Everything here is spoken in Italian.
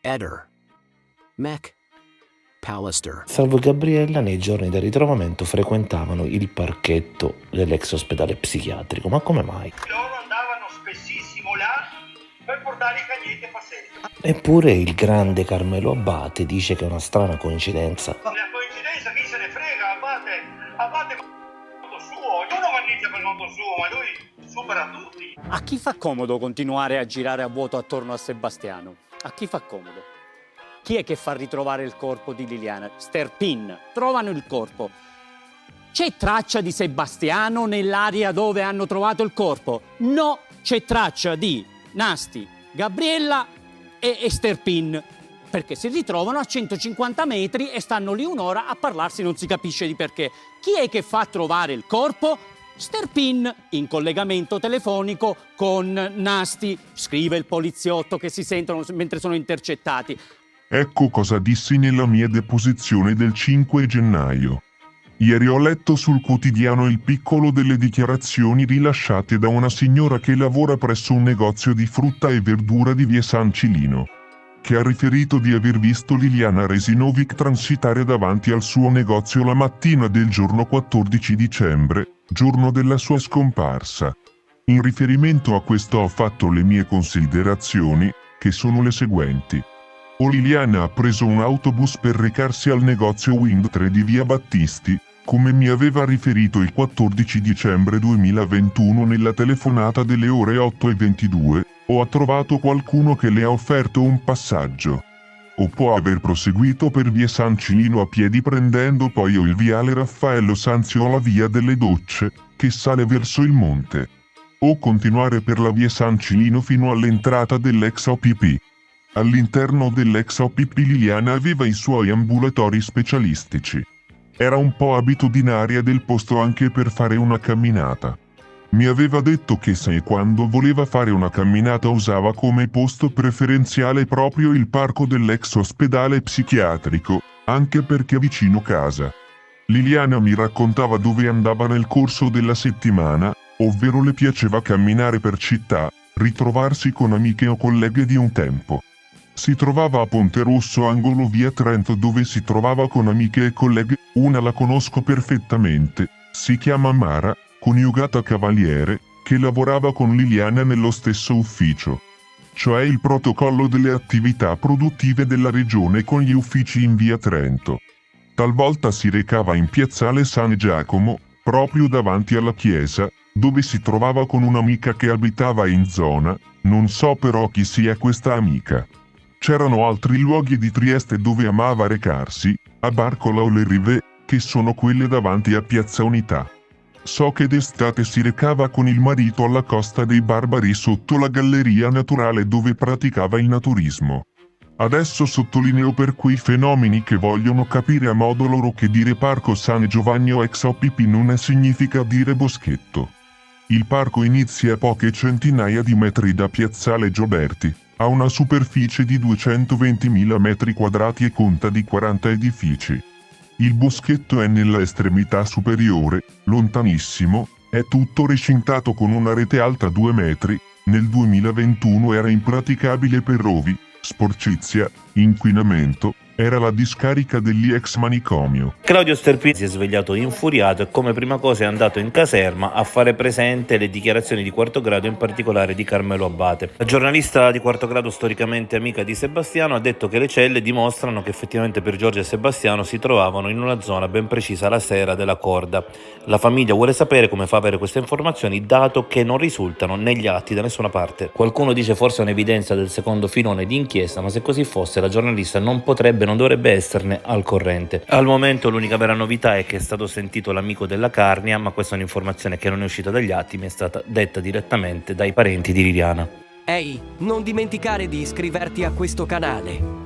Eder, Mac, Pallister. Salvo Gabriella, nei giorni del ritrovamento frequentavano il parchetto dell'ex ospedale psichiatrico. Ma come mai? Loro andavano spessissimo là per portare i cagnetti a passeggio. Eppure il grande Carmelo Abate dice che è una strana coincidenza. La coincidenza chi se ne frega, Abate conto suo, io non mannizia per conto suo, ma lui supera tutti. A chi fa comodo continuare a girare a vuoto attorno a Sebastiano? A chi fa comodo? Chi è che fa ritrovare il corpo di Liliana? Sterpin. Trovano il corpo. C'è traccia di Sebastiano nell'area dove hanno trovato il corpo? No, c'è traccia di Nasti, Gabriella e Sterpin. Perché si ritrovano a 150 metri e stanno lì un'ora a parlarsi, non si capisce di perché. Chi è che fa trovare il corpo? Sterpin, in collegamento telefonico con Nasti. Scrive il poliziotto che si sentono mentre sono intercettati. Ecco cosa dissi nella mia deposizione del 5 gennaio. Ieri ho letto sul quotidiano Il Piccolo delle dichiarazioni rilasciate da una signora che lavora presso un negozio di frutta e verdura di via San Cilino, che ha riferito di aver visto Liliana Resinovic transitare davanti al suo negozio la mattina del giorno 14 dicembre, giorno della sua scomparsa. In riferimento a questo ho fatto le mie considerazioni, che sono le seguenti. O Liliana ha preso un autobus per recarsi al negozio Wind 3 di via Battisti, come mi aveva riferito il 14 dicembre 2021 nella telefonata delle ore 8:22, o ha trovato qualcuno che le ha offerto un passaggio. O può aver proseguito per via San Cilino a piedi prendendo poi il viale Raffaello Sanzio o la via delle Docce, che sale verso il monte. O continuare per la via San Cilino fino all'entrata dell'ex OPP. All'interno dell'ex OPP Liliana aveva i suoi ambulatori specialistici. Era un po' abitudinaria del posto anche per fare una camminata. Mi aveva detto che se e quando voleva fare una camminata usava come posto preferenziale proprio il parco dell'ex ospedale psichiatrico, anche perché vicino casa. Liliana mi raccontava dove andava nel corso della settimana, ovvero le piaceva camminare per città, ritrovarsi con amiche o colleghe di un tempo. Si trovava a Ponte Rosso angolo via Trento dove si trovava con amiche e colleghe, una la conosco perfettamente, si chiama Mara, coniugata Cavaliere, che lavorava con Liliana nello stesso ufficio. Cioè il protocollo delle attività produttive della regione con gli uffici in via Trento. Talvolta si recava in piazzale San Giacomo, proprio davanti alla chiesa, dove si trovava con un'amica che abitava in zona, non so però chi sia questa amica. C'erano altri luoghi di Trieste dove amava recarsi, a Barcola o Le Rive, che sono quelle davanti a Piazza Unità. So che d'estate si recava con il marito alla Costa dei Barbari sotto la galleria naturale dove praticava il naturismo. Adesso sottolineo per quei fenomeni che vogliono capire a modo loro che dire Parco San Giovanni o ex OPP non significa dire boschetto. Il parco inizia a poche centinaia di metri da Piazzale Gioberti. Ha una superficie di 220.000 metri quadrati e conta di 40 edifici. Il boschetto è nella estremità superiore, lontanissimo, è tutto recintato con una rete alta 2 metri, nel 2021 era impraticabile per rovi, sporcizia, inquinamento, era la discarica degli ex manicomio. Claudio Sterpin si è svegliato infuriato e come prima cosa è andato in caserma a fare presente le dichiarazioni di Quarto Grado, in particolare di Carmelo Abate. La giornalista di Quarto Grado, storicamente amica di Sebastiano, ha detto che le celle dimostrano che effettivamente per Giorgia e Sebastiano si trovavano in una zona ben precisa la sera della corda. La famiglia vuole sapere come fa a avere queste informazioni, dato che non risultano negli atti da nessuna parte. Qualcuno dice forse un'evidenza del secondo filone di inchiesta, ma se così fosse la giornalista non dovrebbe esserne al corrente. Al momento l'unica vera novità è che è stato sentito l'amico della Carnia, ma questa è un'informazione che non è uscita dagli atti, mi è stata detta direttamente dai parenti di Liliana. Ehi, non dimenticare di iscriverti a questo canale.